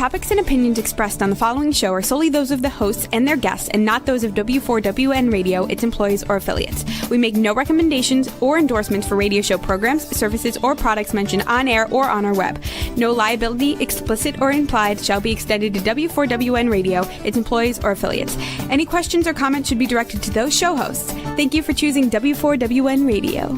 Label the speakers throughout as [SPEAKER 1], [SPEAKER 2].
[SPEAKER 1] topics and opinions expressed on the following show are solely those of the hosts and their guests and not those of W4WN Radio, its employees, or affiliates. We make no recommendations or endorsements for radio show programs, services, or products mentioned on air or on our web. No liability, explicit or implied, shall be extended to W4WN Radio, its employees, or affiliates. Any questions or comments should be directed to those show hosts. Thank you for choosing W4WN Radio.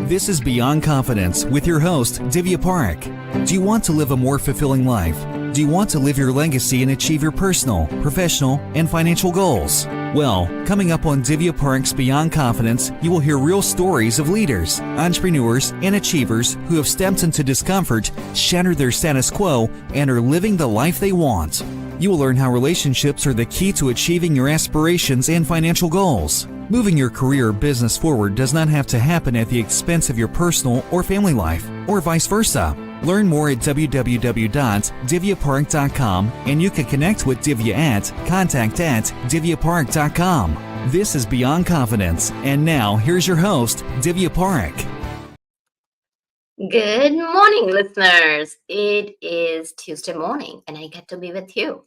[SPEAKER 2] This is Beyond Confidence with your host, Divya Parekh. Do you want to live a more fulfilling life? Do you want to live your legacy and achieve your personal, professional, and financial goals? Well, coming up on Divya Parekh's Beyond Confidence, you will hear real stories of leaders, entrepreneurs, and achievers who have stepped into discomfort, shattered their status quo, and are living the life they want. You will learn how relationships are the key to achieving your aspirations and financial goals. Moving your career or business forward does not have to happen at the expense of your personal or family life, or vice versa. Learn more at www.divyaparekh.com, and you can connect with Divya at contact@divyaparekh.com. This is Beyond Confidence, and now here's your host, Divya Parekh.
[SPEAKER 3] Good morning, listeners. It is Tuesday morning, and I get to be with you.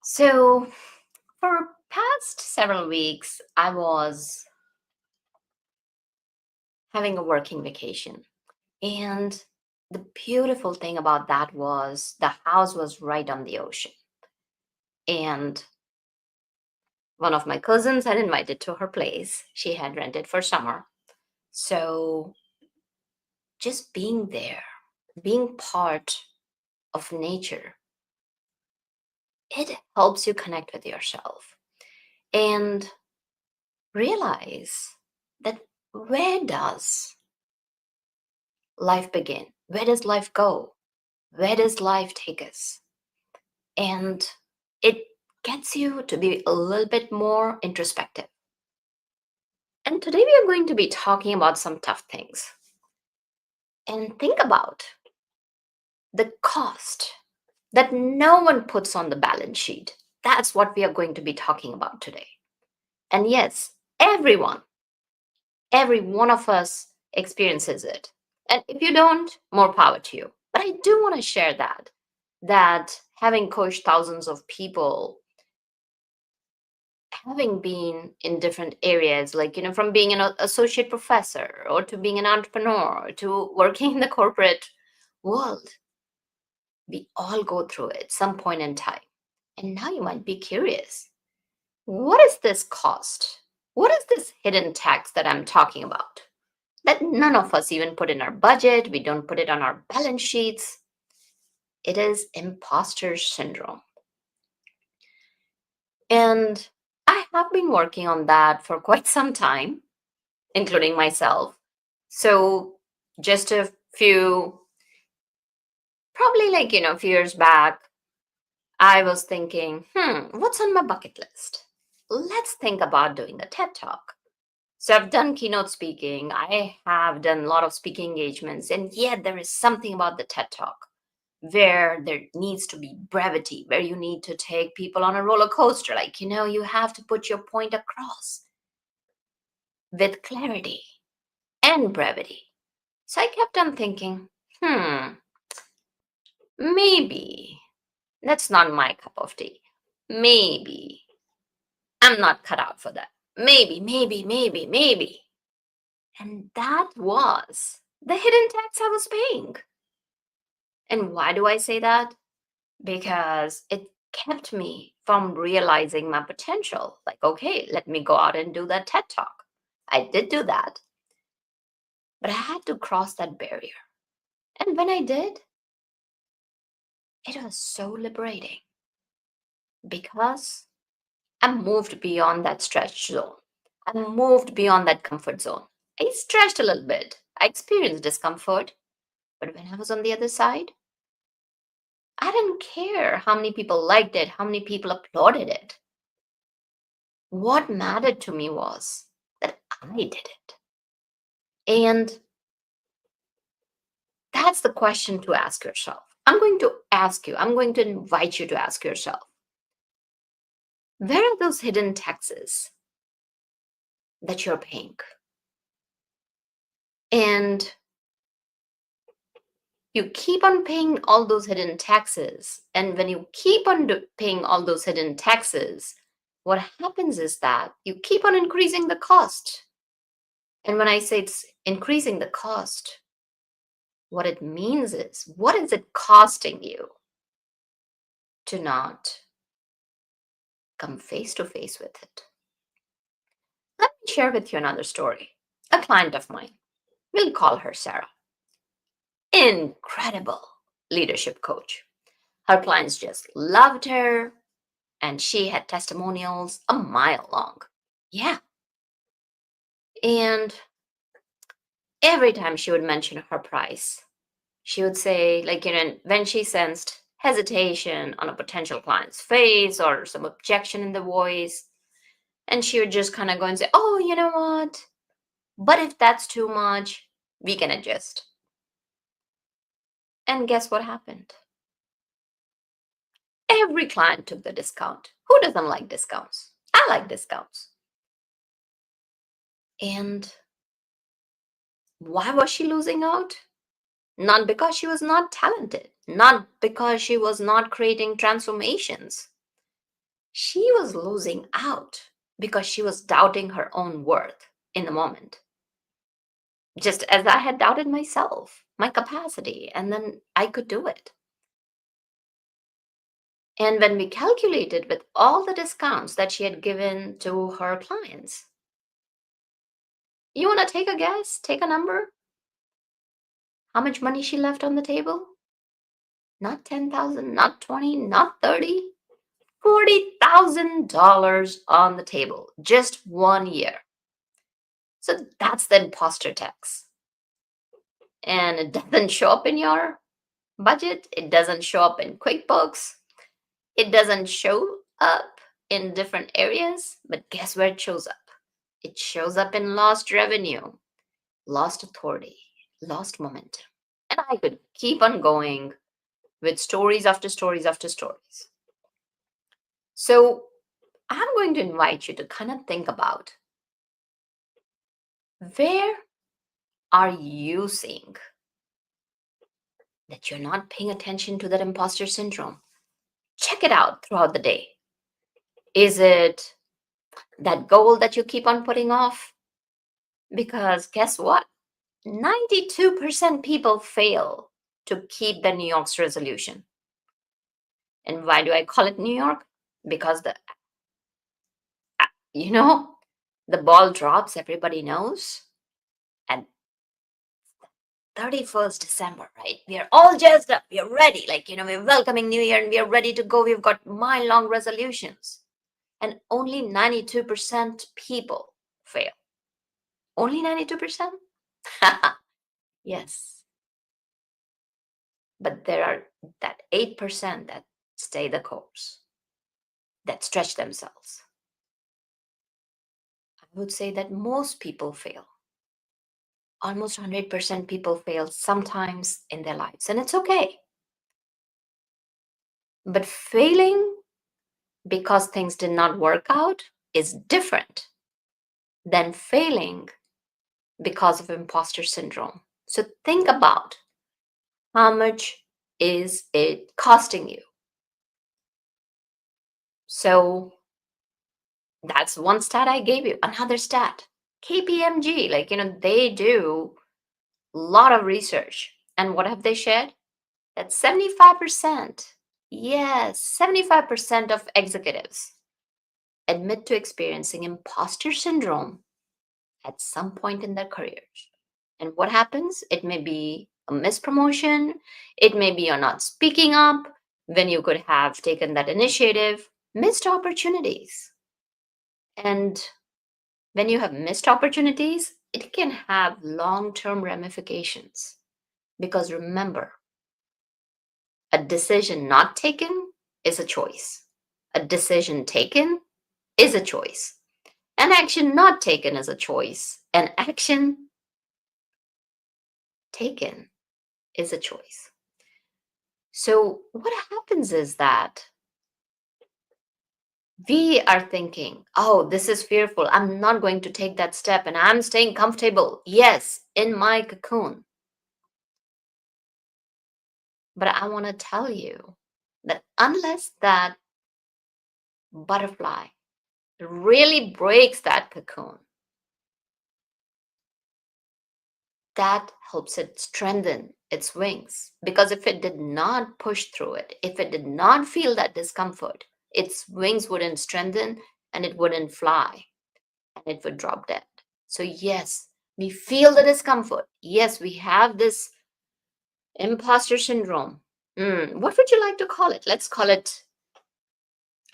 [SPEAKER 3] So, for past several weeks, I was having a working vacation. And the beautiful thing about that was the house was right on the ocean. And one of my cousins had invited to her place. She had rented for summer. So just being there, being part of nature, it helps you connect with yourself and realize that where does life begin? Where does life go? Where does life take us? And it gets you to be a little bit more introspective. And today we are going to be talking about some tough things. And think about the cost that no one puts on the balance sheet. That's what we are going to be talking about today. And yes, every one of us experiences it. And if you don't, more power to you. But I do want to share that having coached thousands of people, having been in different areas, like, from being an associate professor or to being an entrepreneur to working in the corporate world, we all go through it some point in time. And now you might be curious, what is this cost? What is this hidden tax that I'm talking about? That none of us even put in our budget. We don't put it on our balance sheets. It is imposter syndrome. And I have been working on that for quite some time, including myself. So just a few, probably a few years back, I was thinking, what's on my bucket list? Let's think about doing a TED Talk. So I've done keynote speaking. I have done a lot of speaking engagements. And yet there is something about the TED Talk where there needs to be brevity, where you need to take people on a roller coaster. You have to put your point across with clarity and brevity. So I kept on thinking, maybe that's not my cup of tea. Maybe I'm not cut out for that. Maybe. And that was the hidden tax I was paying. And why do I say that? Because it kept me from realizing my potential. Okay, let me go out and do that TED Talk. I did do that. But I had to cross that barrier. And when I did, it was so liberating. Because I moved beyond that stretch zone. I moved beyond that comfort zone. I stretched a little bit. I experienced discomfort. But when I was on the other side, I didn't care how many people liked it, how many people applauded it. What mattered to me was that I did it. And that's the question to ask yourself. I'm going to invite you to ask yourself, where are those hidden taxes that you're paying? And You keep on paying all those hidden taxes. And when you keep on paying all those hidden taxes, what happens is that you keep on increasing the cost. And when I say it's increasing the cost, what it means is, what is it costing you to not come face to face with it? Let me share with you another story. A client of mine, we'll call her Sarah. Incredible leadership coach. Her clients just loved her, and she had testimonials a mile long. Yeah. And every time she would mention her price, she would say, like, when she sensed hesitation on a potential client's face or some objection in the voice, and she would just kind of go and say, oh, you know what? But if that's too much, we can adjust. And guess what happened? Every client took the discount. Who doesn't like discounts? I like discounts. And why was she losing out? Not because she was not talented, not because she was not creating transformations. She was losing out because she was doubting her own worth in the moment. Just as I had doubted myself, my capacity, and then I could do it. And when we calculated with all the discounts that she had given to her clients, you want to take a guess? Take a number? How much money she left on the table? Not 10,000, not 20, not 30. $40,000 on the table, just 1 year. So that's the imposter tax. And it doesn't show up in your budget. It doesn't show up in QuickBooks. It doesn't show up in different areas. But guess where it shows up? It shows up in lost revenue, lost authority, lost momentum. And I could keep on going with stories after stories after stories. So I'm going to invite you to kind of think about, where are you seeing that you're not paying attention to that imposter syndrome? Check it out throughout the day. Is it that goal that you keep on putting off? Because guess what? 92% people fail to keep the New York's resolution. And why do I call it New York? Because the ball drops, everybody knows. And 31st December, right? We are all jazzed up. We are ready. We're welcoming New Year and we are ready to go. We've got mile-long resolutions. And only 92% people fail. Only 92%? Yes. But there are that 8% that stay the course, that stretch themselves. I would say that most people fail. Almost 100% people fail sometimes in their lives, and it's okay. But failing because things did not work out is different than failing because of imposter syndrome. So think about, how much is it costing you? So that's one stat I gave you. Another stat, KPMG, they do a lot of research. And what have they shared? That 75%, yes, 75% of executives admit to experiencing imposter syndrome at some point in their careers. And what happens? It may be a missed promotion. It may be you're not speaking up when you could have taken that initiative. Missed opportunities. And when you have missed opportunities, it can have long-term ramifications. Because remember, a decision not taken is a choice. A decision taken is a choice. An action not taken is a choice. An action taken is a choice. So what happens is that we are thinking, oh, this is fearful. I'm not going to take that step and I'm staying comfortable. Yes, in my cocoon. But I want to tell you that unless that butterfly really breaks that cocoon, that helps it strengthen its wings. Because if it did not push through it, if it did not feel that discomfort, its wings wouldn't strengthen and it wouldn't fly and it would drop dead. So, yes, we feel the discomfort. Yes, we have this imposter syndrome. What would you like to call it? Let's call it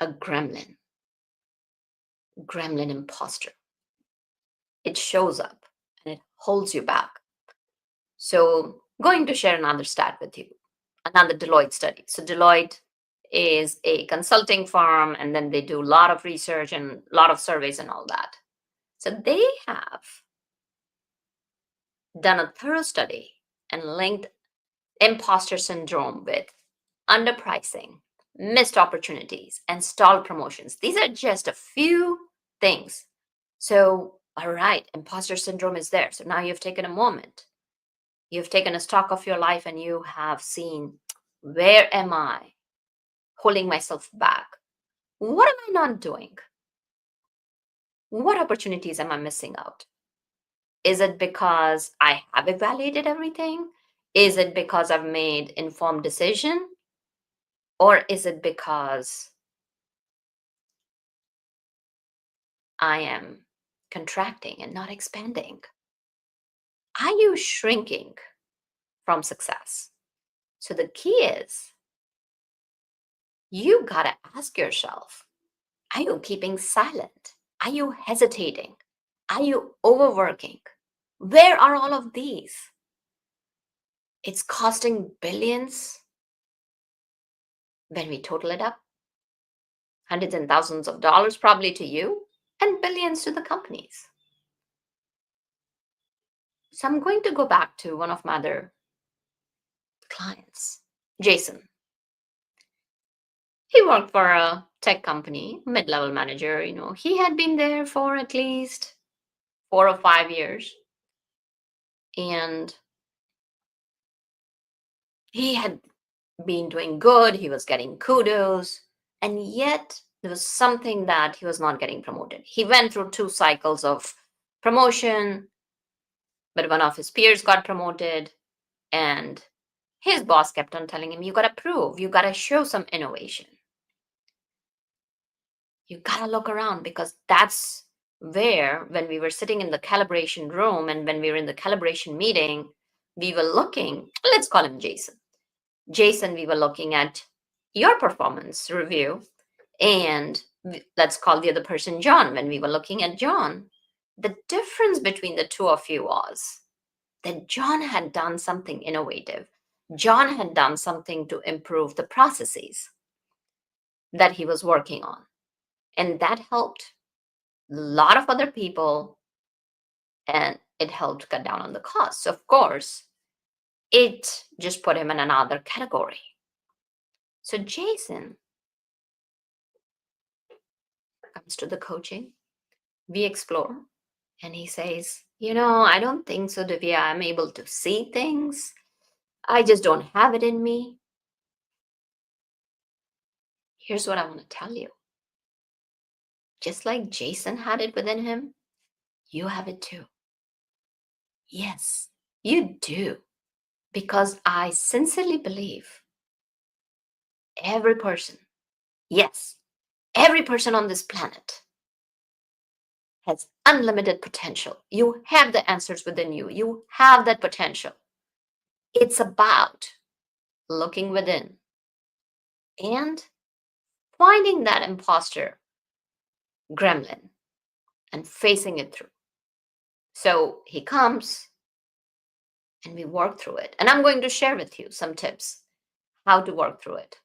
[SPEAKER 3] a gremlin imposter. It shows up and it holds you back. So, going to share another stat with you, another Deloitte study. So, Deloitte is a consulting firm, and then they do a lot of research and a lot of surveys and all that. So, they have done a thorough study and linked imposter syndrome with underpricing, missed opportunities, and stalled promotions. These are just a few things. So, all right, imposter syndrome is there. So now you've taken a moment. You've taken a stock of your life and you have seen, where am I holding myself back? What am I not doing? What opportunities am I missing out? Is it because I have evaluated everything? Is it because I've made informed decision? Or is it because I am contracting and not expanding? Are you shrinking from success? So the key is you got to ask yourself, are you keeping silent? Are you hesitating? Are you overworking? Where are all of these? It's costing billions when we total it up. Hundreds and thousands of dollars probably to you and billions to the companies. So I'm going to go back to one of my other clients, Jason. He worked for a tech company, mid-level manager. He had been there for at least 4 or 5 years. And he had been doing good. He was getting kudos. And yet there was something that he was not getting promoted. He went through 2 cycles of promotion, but one of his peers got promoted. And his boss kept on telling him, you got to prove, you got to show some innovation. You got to look around, because that's where, when we were sitting in the calibration room and when we were in the calibration meeting, we were looking, let's call him Jason. Jason, we were looking at your performance review, and let's call the other person John. When we were looking at John, the difference between the two of you was that John had done something innovative. John had done something to improve the processes that he was working on. And that helped a lot of other people, and it helped cut down on the costs. So of course, it just put him in another category. So Jason comes to the coaching, we explore, and he says, I don't think so, Divya. I'm able to see things. I just don't have it in me. Here's what I want to tell you. Just like Jason had it within him, you have it too. Yes, you do. Because I sincerely believe every person, yes, every person on this planet has unlimited potential. You have the answers within you. You have that potential. It's about looking within and finding that imposter gremlin and facing it through. So he comes and we work through it. And I'm going to share with you some tips how to work through it.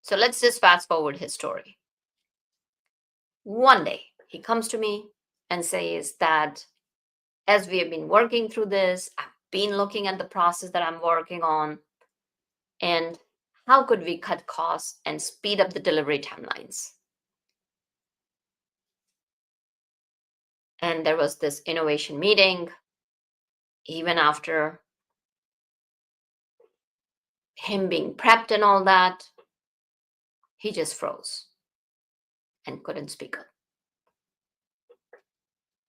[SPEAKER 3] So let's just fast forward his story. One day he comes to me and says that as we have been working through this, I've been looking at the process that I'm working on, and how could we cut costs and speed up the delivery timelines? And there was this innovation meeting. Even after him being prepped and all that, he just froze and couldn't speak up.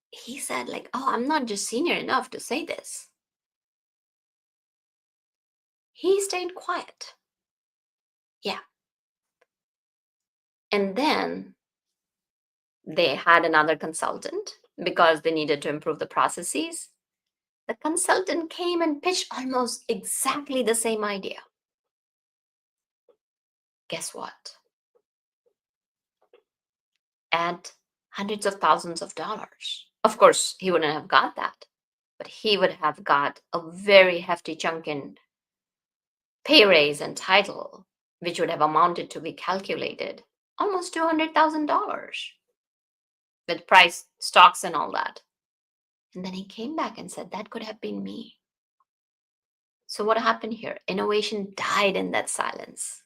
[SPEAKER 3] He said, like, oh, I'm not just senior enough to say this. He stayed quiet. Yeah. And then they had another consultant because they needed to improve the processes. The consultant came and pitched almost exactly the same idea. Guess what? At hundreds of thousands of dollars. Of course, he wouldn't have got that, but he would have got a very hefty chunk in pay raise and title, which would have amounted to be calculated almost $200,000 with price, stocks, and all that. And then he came back and said, that could have been me. So what happened here? Innovation died in that silence.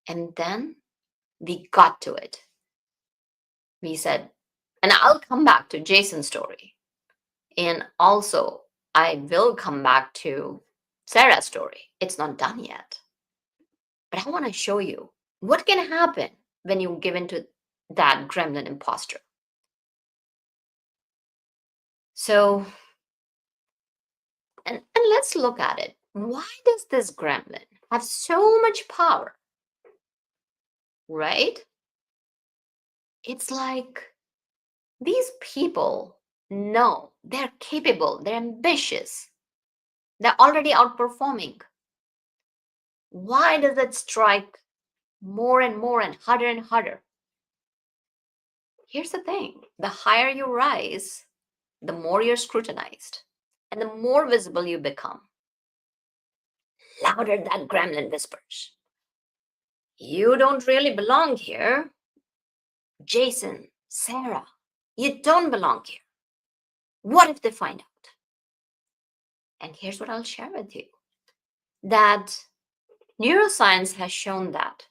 [SPEAKER 3] And then we got to it. We said, and I'll come back to Jason's story. And also, I will come back to Sarah's story. It's not done yet. But I want to show you what can happen when you give into that gremlin imposter. So, and let's look at it. Why does this gremlin have so much power? Right? It's like these people know they're capable, they're ambitious, they're already outperforming. Why does it strike more and more and harder? Here's the thing. The higher you rise, the more you're scrutinized and the more visible you become. Louder that gremlin whispers. You don't really belong here. Jason, Sarah, you don't belong here. What if they find out? And here's what I'll share with you. That neuroscience has shown that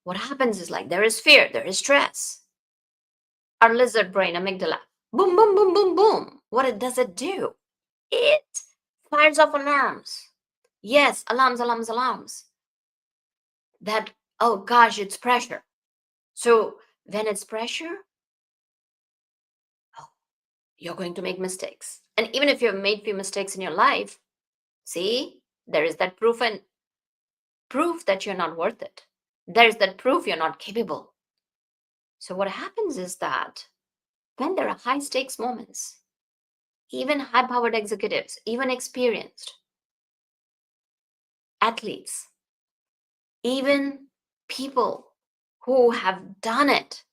[SPEAKER 3] what happens is like there is fear, there is stress. Our lizard brain amygdala, boom, boom, boom, boom, boom. What does it do? It fires off alarms. Yes, alarms. That, oh gosh, it's pressure. So when it's pressure, oh, you're going to make mistakes. And even if you've made few mistakes in your life, see, there is that proof that you're not worth it. There's that proof you're not capable. So what happens is that when there are high stakes moments, even high powered executives, even experienced athletes, even people who have done it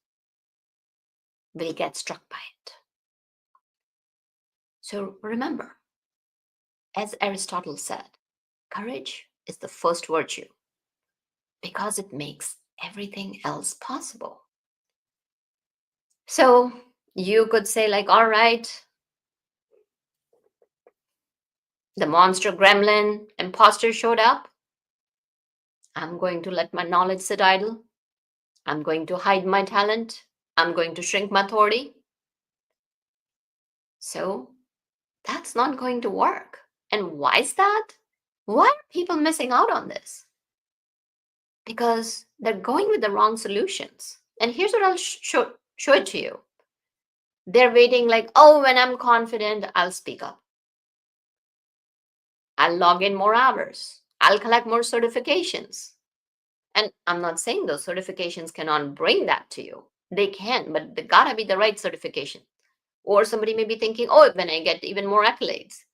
[SPEAKER 3] will get struck by it. So remember, as Aristotle said, courage is the first virtue because it makes everything else possible. So you could say like, all right, the monster gremlin imposter showed up. I'm going to let my knowledge sit idle. I'm going to hide my talent. I'm going to shrink my authority. So that's not going to work. And why is that? Why are people missing out on this? Because they're going with the wrong solutions. And here's what I'll show it to you. They're waiting like, oh, when I'm confident, I'll speak up. I'll log in more hours. I'll collect more certifications. And I'm not saying those certifications cannot bring that to you. They can, but they gotta be the right certification. Or somebody may be thinking, oh, when I get even more accolades.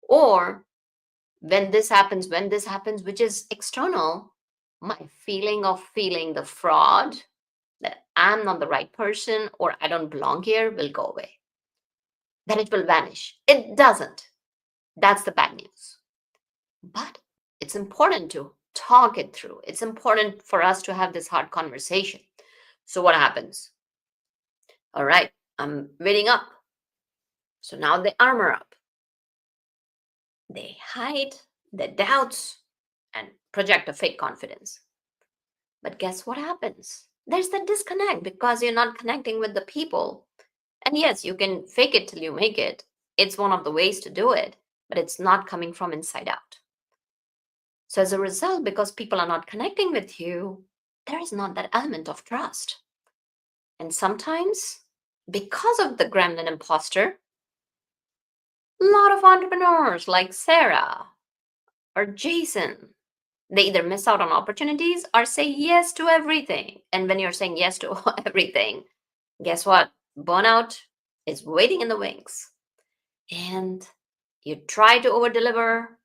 [SPEAKER 3] Or when this happens, which is external, my feeling of feeling the fraud, that I'm not the right person or I don't belong here will go away. Then it will vanish. It doesn't. That's the bad news. But it's important to talk it through. It's important for us to have this hard conversation. So what happens? All right, I'm waiting up. So now they armor up. They hide their doubts and project a fake confidence. But guess what happens? There's that disconnect because you're not connecting with the people. And yes, you can fake it till you make it. It's one of the ways to do it, but it's not coming from inside out. So as a result, because people are not connecting with you, there is not that element of trust. And sometimes, because of the gremlin imposter, a lot of entrepreneurs like Sarah or Jason, they either miss out on opportunities or say yes to everything. And when you're saying yes to everything, guess what? Burnout is waiting in the wings. And you try to over deliver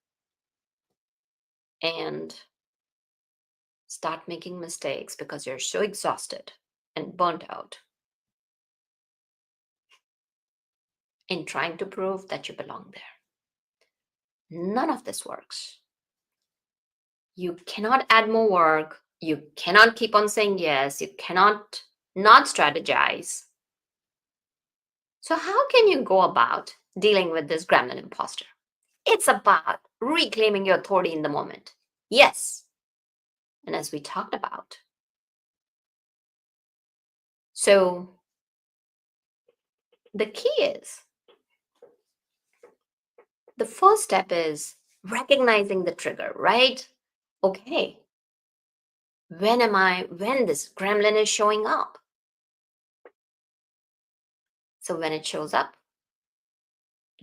[SPEAKER 3] and start making mistakes because you're so exhausted and burnt out in trying to prove that you belong there. None of this works. You cannot add more work. You cannot keep on saying yes. You cannot not strategize. So, how can you go about dealing with this gremlin imposter? It's about reclaiming your authority in the moment. Yes. And as we talked about. So, the key is the first step is recognizing the trigger, right? Okay. When this gremlin is showing up? So, when it shows up,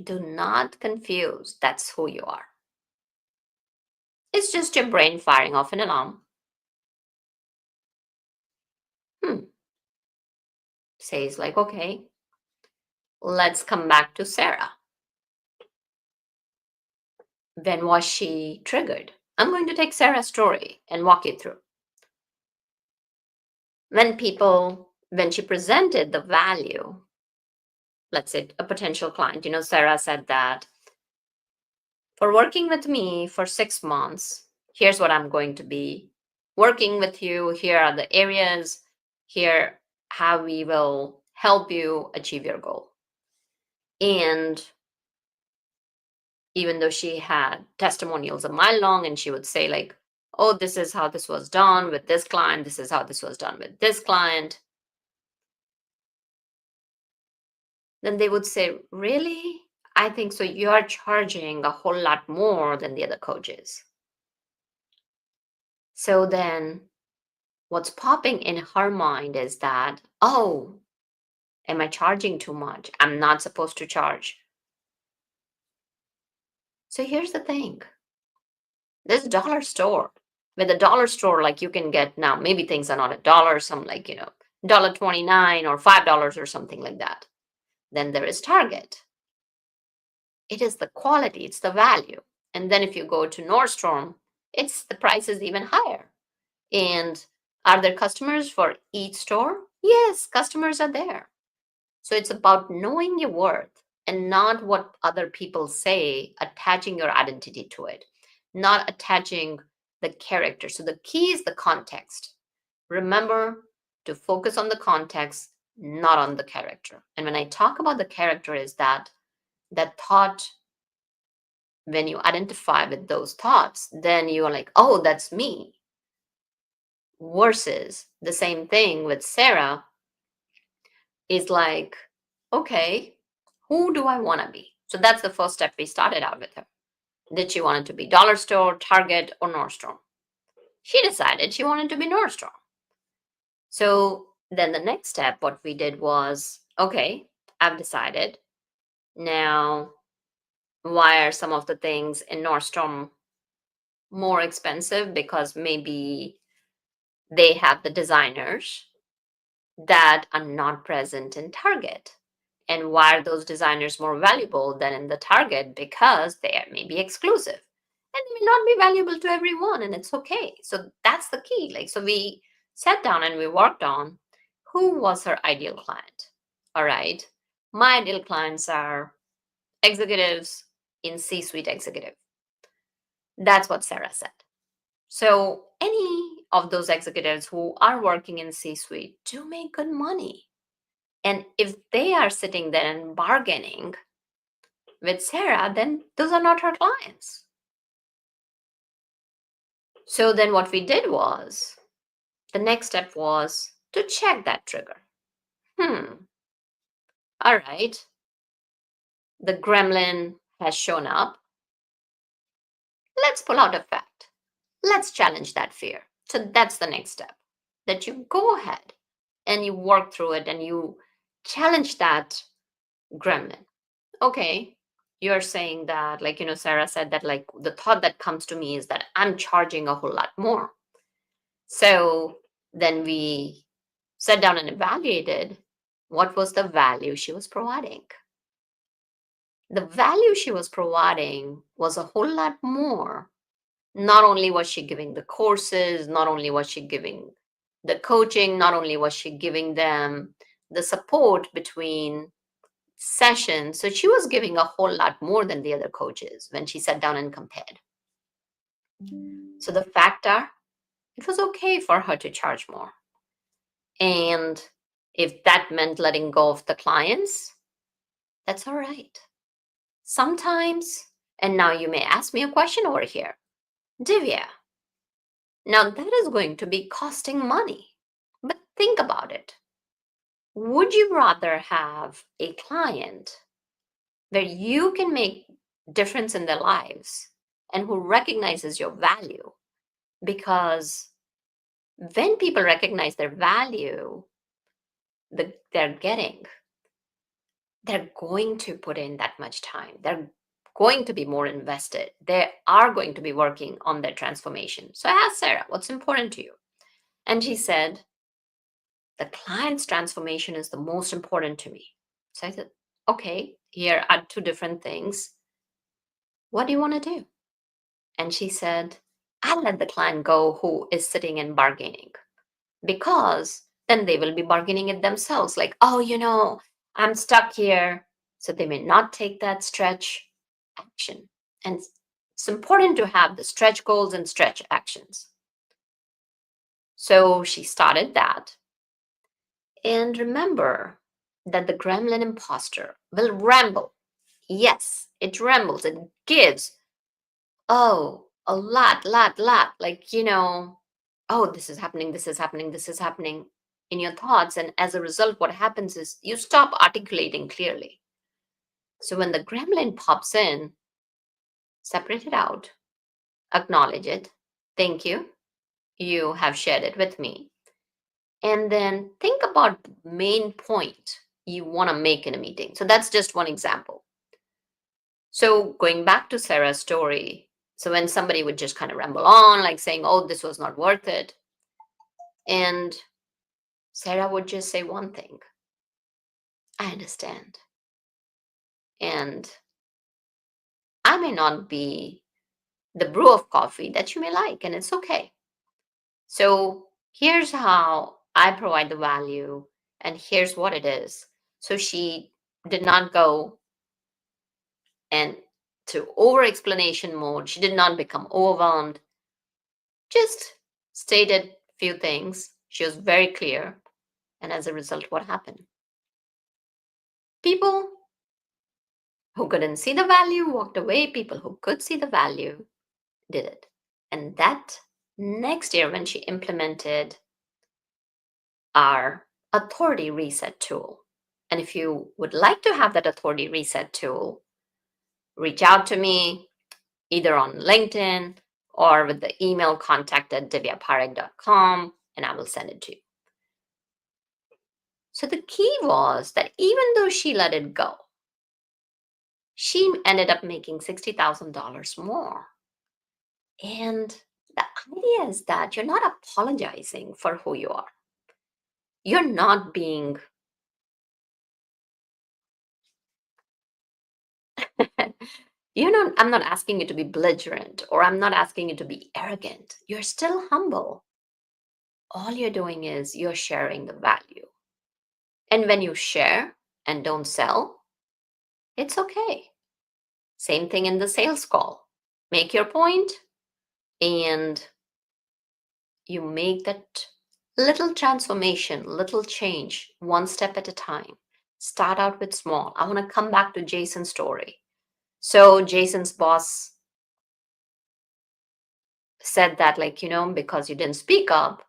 [SPEAKER 3] do not confuse that's who you are. It's just your brain firing off an alarm. Says like, okay, let's come back to Sarah. When was she triggered? I'm going to take Sarah's story and walk you through. When she presented the value, let's say a potential client, Sarah said that for working with me for 6 months, here's what I'm going to be working with you. Here are the areas. Here, how we will help you achieve your goal. And even though she had testimonials a mile long, and she would say like, oh, this is how this was done with this client. This is how this was done with this client. Then they would say, really? I think so. You're charging a whole lot more than the other coaches. So then what's popping in her mind is that, oh, am I charging too much? I'm not supposed to charge. So here's the thing. This dollar store, with a dollar store, like you can get now, maybe things are not a dollar, some like, $1.29 or $5 or something like that. Then there is Target. It is the quality, it's the value. And then if you go to Nordstrom, the price is even higher. And are there customers for each store? Yes, customers are there. So it's about knowing your worth and not what other people say, attaching your identity to it, not attaching the character. So the key is the context. Remember to focus on the context, not on the character. And when I talk about the character, is that thought, when you identify with those thoughts, then you are like, oh, that's me. Versus the same thing with Sarah is like, okay, who do I want to be? So that's the first step we started out with her. Did she want it to be dollar store, Target, or Nordstrom? She decided she wanted to be Nordstrom. So then the next step, what we did was, okay, I've decided. Now, why are some of the things in Nordstrom more expensive? Because maybe they have the designers that are not present in Target. And why are those designers more valuable than in the Target? Because they are maybe exclusive and may not be valuable to everyone, and it's okay. So that's the key. Like, so we sat down and we worked on who was her ideal client. All right. My ideal clients are executives in C-suite executive. That's what Sarah said. So any of those executives who are working in C-suite do make good money. And if they are sitting there and bargaining with Sarah, then those are not her clients. So then what we did was, the next step was to check that trigger. All right. The gremlin has shown up. Let's pull out a fact. let's challenge that fear. So that's the next step, that you go ahead and you work through it and you challenge that gremlin. Okay, you're saying that, like, Sarah said that, like, the thought that comes to me is that I'm charging a whole lot more. So then we sat down and evaluated what was the value she was providing. The value she was providing was a whole lot more. Not only was she giving the courses, not only was she giving the coaching, not only was she giving them the support between sessions, so she was giving a whole lot more than the other coaches when she sat down and compared. So the fact are, it was okay for her to charge more. And if that meant letting go of the clients, that's all right. Sometimes, and now you may ask me a question over here, Divya, now that is going to be costing money. But think about it. Would you rather have a client where you can make difference in their lives and who recognizes your value? Because when people recognize their value that they're getting, they're going to put in that much time. They're going to be more invested. They are going to be working on their transformation. So I asked Sarah, what's important to you? And she said, the client's transformation is the most important to me. So I said, okay, here are two different things. What do you want to do? And she said, I'll let the client go who is sitting and bargaining, because then they will be bargaining it themselves. Like, oh, I'm stuck here. So they may not take that stretch action. And it's important to have the stretch goals and stretch actions. So she started that. And remember that the gremlin imposter will ramble. Yes, it rambles. It gives, a lot. Like, oh, this is happening, this is happening, this is happening in your thoughts. And as a result, what happens is you stop articulating clearly. So when the gremlin pops in, separate it out, acknowledge it. Thank you. You have shared it with me. And then think about the main point you want to make in a meeting. So that's just one example. So going back to Sarah's story, so when somebody would just kind of ramble on, like saying, oh, this was not worth it, and Sarah would just say one thing, I understand. And I may not be the brew of coffee that you may like, and it's okay. So here's how I provide the value, and here's what it is. So she did not go and to over explanation mode. She did not become overwhelmed. Just stated few things. She was very clear. And as a result, what happened? People who couldn't see the value walked away. People who could see the value did it. And that next year, when she implemented our authority reset tool, and if you would like to have that authority reset tool, reach out to me either on LinkedIn or with the email contact@divyaparekh.com, and I will send it to you. So the key was that even though she let it go, she ended up making $60,000 more. And the idea is that you're not apologizing for who you are. You're not being, I'm not asking you to be belligerent, or I'm not asking you to be arrogant. You're still humble. All you're doing is you're sharing the value. And when you share and don't sell, it's okay. Same thing in the sales call. Make your point and you make that little transformation, little change, one step at a time. Start out with small. I want to come back to Jason's story. So Jason's boss said that, like, because you didn't speak up,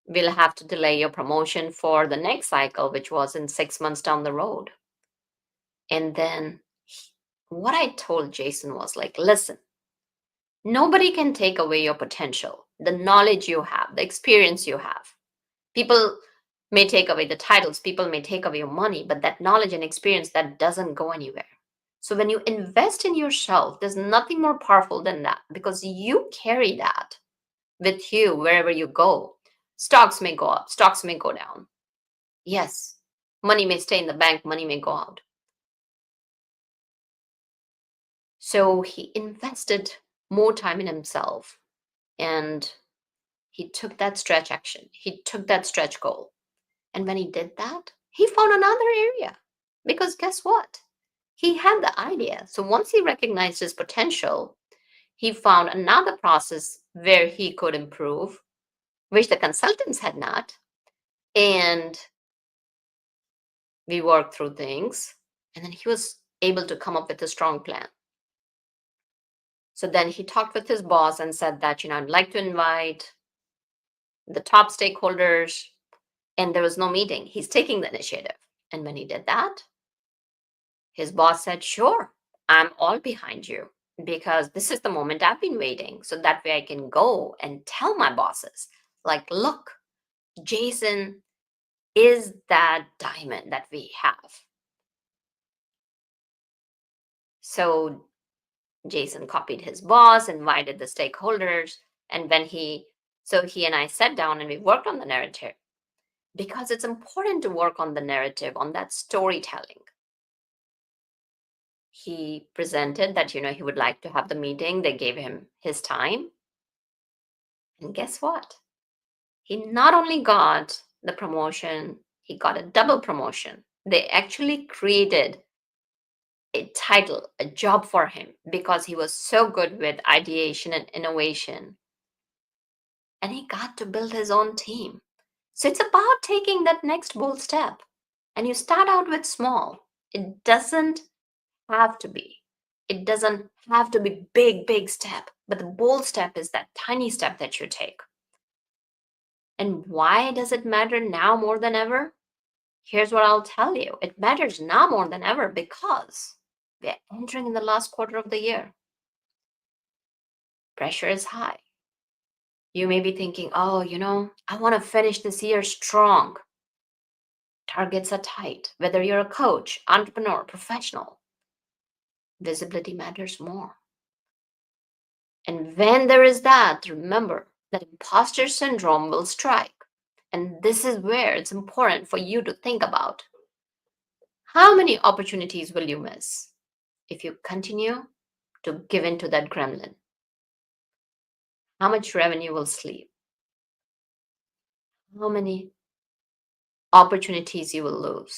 [SPEAKER 3] we'll have to delay your promotion for the next cycle, which was in 6 months down the road. And then what I told Jason was like, listen, Nobody can take away your potential, the knowledge you have, the experience you have. People may take away the titles, people may take away your money, but that knowledge and experience, that doesn't go anywhere. So when you invest in yourself, there's nothing more powerful than that, because you carry that with you wherever you go. Stocks may go up, stocks may go down. Yes, money may stay in the bank, money may go out. So he invested more time in himself, and he took that stretch action. He took that stretch goal. And when he did that, he found another area. Because guess what? He had the idea. So once he recognized his potential, he found another process where he could improve, which the consultants had not. And we worked through things. And then he was able to come up with a strong plan. So then he talked with his boss and said that, I'd like to invite the top stakeholders. And there was no meeting. He's taking the initiative. And when he did that, his boss said, sure, I'm all behind you, because this is the moment I've been waiting. So that way I can go and tell my bosses, like, look, Jason is that diamond that we have. So Jason copied his boss, invited the stakeholders, and when he and I sat down and we worked on the narrative, because it's important to work on the narrative, on that storytelling. He presented that, he would like to have the meeting. They gave him his time. And guess what? He not only got the promotion, he got a double promotion. They actually created a title, a job for him, because he was so good with ideation and innovation. And he got to build his own team. So it's about taking that next bold step. And you start out with small. It doesn't have to be. It doesn't have to be big step, but the bold step is that tiny step that you take. And why does it matter now more than ever? Here's what I'll tell you. It matters now more than ever because we're entering in the last quarter of the year. Pressure is high. You may be thinking, oh, I want to finish this year strong. Targets are tight. Whether you're a coach, entrepreneur, professional, visibility matters more. And when there is that, remember that imposter syndrome will strike. And this is where it's important for you to think about. How many opportunities will you miss if you continue to give in to that gremlin? How much revenue will sleep? How many opportunities you will lose?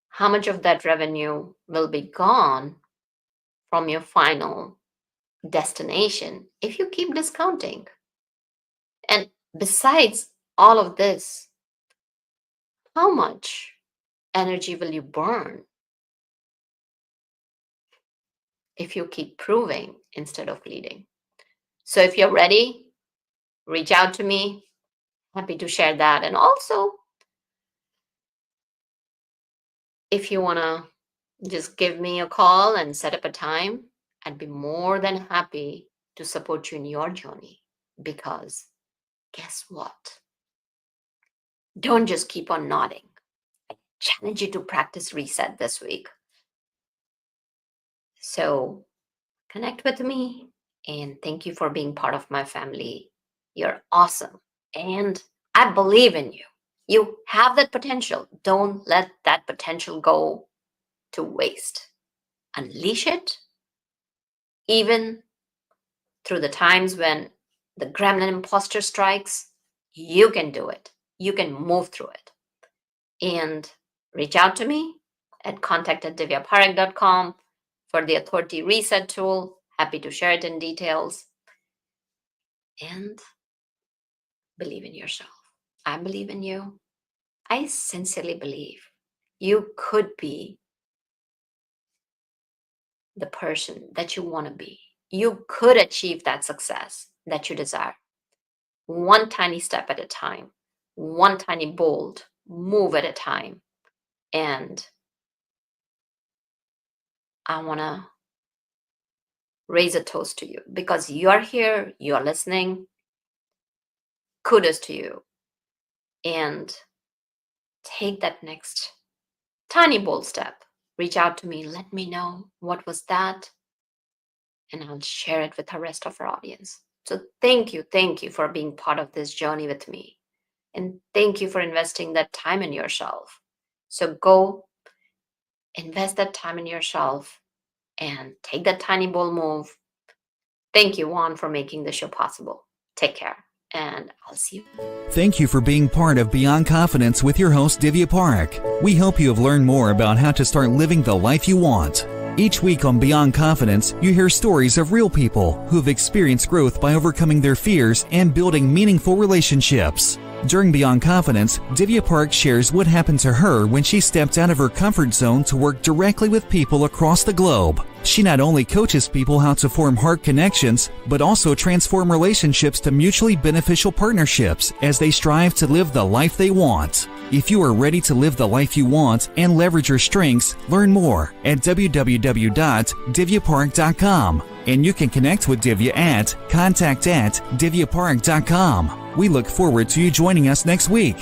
[SPEAKER 3] How much of that revenue will be gone from your final destination if you keep discounting? And besides all of this, how much energy will you burn if you keep proving instead of leading? So if you're ready, reach out to me. Happy to share that. And also, if you want to just give me a call and set up a time, I'd be more than happy to support you in your journey. Because guess what? Don't just keep on nodding. I challenge you to practice reset this week. So connect with me, and thank you for being part of my family. You're awesome. And I believe in you. You have that potential. Don't let that potential go to waste. Unleash it, even through the times when the gremlin imposter strikes. You can do it. You can move through it. And reach out to me at contact@divyaparekh.com for the authority reset tool. Happy to share it in details. And believe in yourself. I believe in you. I sincerely believe you could be the person that you want to be. You could achieve that success that you desire. One tiny step at a time, one tiny bold move at a time. And I want to raise a toast to you because you are here, you are listening. Kudos to you. And take that next tiny bold step. Reach out to me, let me know what was that, and I'll share it with the rest of our audience. So thank you for being part of this journey with me. And thank you for investing that time in yourself. So go invest that time in yourself and take that tiny bold move. Thank you, Juan, for making the show possible. Take care, and I'll see you.
[SPEAKER 2] Thank you for being part of Beyond Confidence with your host, Divya Parekh. We hope you have learned more about how to start living the life you want. Each week on Beyond Confidence, you hear stories of real people who have experienced growth by overcoming their fears and building meaningful relationships. During Beyond Confidence, Divya Parekh shares what happened to her when she stepped out of her comfort zone to work directly with people across the globe. She not only coaches people how to form heart connections, but also transform relationships to mutually beneficial partnerships as they strive to live the life they want. If you are ready to live the life you want and leverage your strengths, learn more at www.divyaparekh.com. And you can connect with Divya at contact@divyaparekh.com. We look forward to you joining us next week.